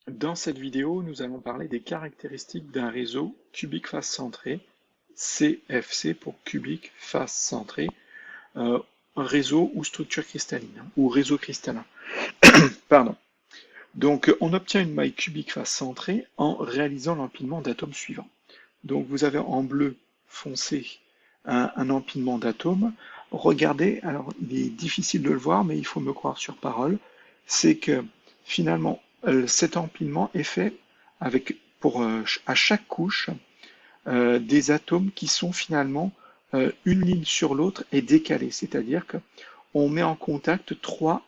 Dans cette vidéo, nous allons parler des caractéristiques d'un réseau cubique face centré, CFC pour cubique face centré, euh, réseau ou structure cristalline, hein, ou réseau cristallin. Pardon. Donc, on obtient une maille cubique face centrée en réalisant l'empilement d'atomes suivants. Donc, vous avez en bleu foncé un empilement d'atomes. Regardez, alors il est difficile de le voir, mais il faut me croire sur parole, c'est que finalement, cet empilement est fait avec, à chaque couche, des atomes qui sont finalement une ligne sur l'autre et décalés. C'est-à-dire qu'on met en contact trois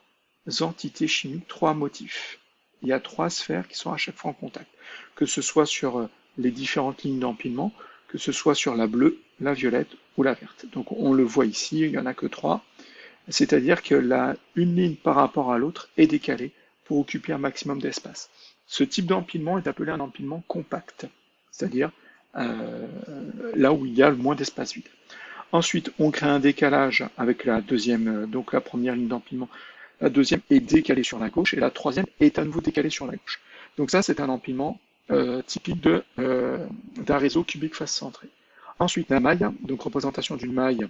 entités chimiques, trois motifs. Il y a trois sphères qui sont à chaque fois en contact, que ce soit sur les différentes lignes d'empilement, que ce soit sur la bleue, la violette ou la verte. Donc on le voit ici, il n'y en a que trois, c'est-à-dire que une ligne par rapport à l'autre est décalée pour occuper un maximum d'espace. Ce type d'empilement est appelé un empilement compact, c'est-à-dire euh, là où il y a le moins d'espace vide. Ensuite, on crée un décalage avec la deuxième, donc la première ligne d'empilement. La deuxième est décalée sur la gauche et la troisième est à nouveau décalée sur la gauche. Donc ça, c'est un empilement typique d'un réseau cubique face centré. Ensuite, la maille, donc représentation d'une maille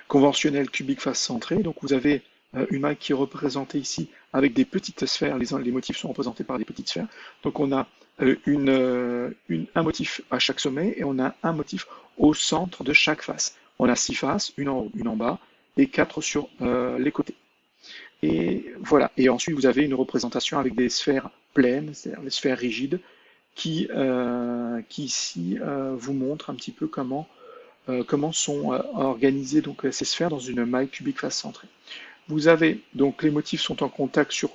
conventionnelle cubique face centrée. Donc vous avez une maille qui est représentée ici avec des petites sphères. Les motifs sont représentés par des petites sphères. Donc on a un motif à chaque sommet et on a un motif au centre de chaque face. On a 6 faces, une en haut, une en bas et 4 sur les côtés. Et voilà. Et ensuite, vous avez une représentation avec des sphères pleines, c'est-à-dire des sphères rigides, qui ici vous montrent un petit peu comment sont organisées donc ces sphères dans une maille cubique face centrée. Vous avez donc les motifs sont en contact sur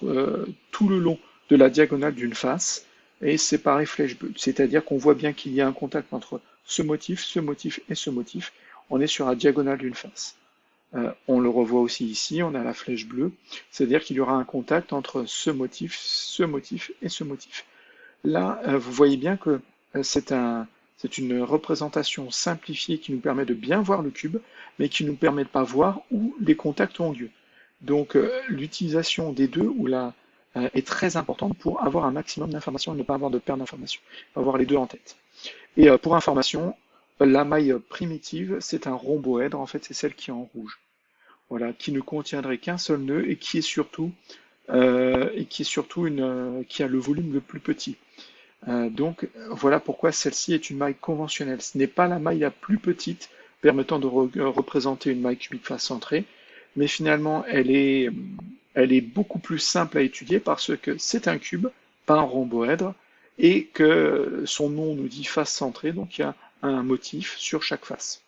tout le long de la diagonale d'une face et c'est pareil flèche bleue, c'est-à-dire qu'on voit bien qu'il y a un contact entre ce motif et ce motif. On est sur la diagonale d'une face. On le revoit aussi ici, on a la flèche bleue, c'est-à-dire qu'il y aura un contact entre ce motif et ce motif. Là, vous voyez bien que c'est une représentation simplifiée qui nous permet de bien voir le cube, mais qui ne nous permet de pas voir où les contacts ont lieu. Donc, l'utilisation des deux est très importante pour avoir un maximum d'informations et ne pas avoir de perte d'informations. Il faut avoir les deux en tête. Et pour information, la maille primitive, c'est un rhomboèdre, en fait, c'est celle qui est en rouge. Voilà, qui ne contiendrait qu'un seul nœud et qui est surtout qui a le volume le plus petit. Donc voilà pourquoi celle-ci est une maille conventionnelle. Ce n'est pas la maille la plus petite permettant de représenter une maille cubique face centrée, mais finalement elle est beaucoup plus simple à étudier parce que c'est un cube, pas un rhomboèdre, et que son nom nous dit face centrée, donc il y a un motif sur chaque face.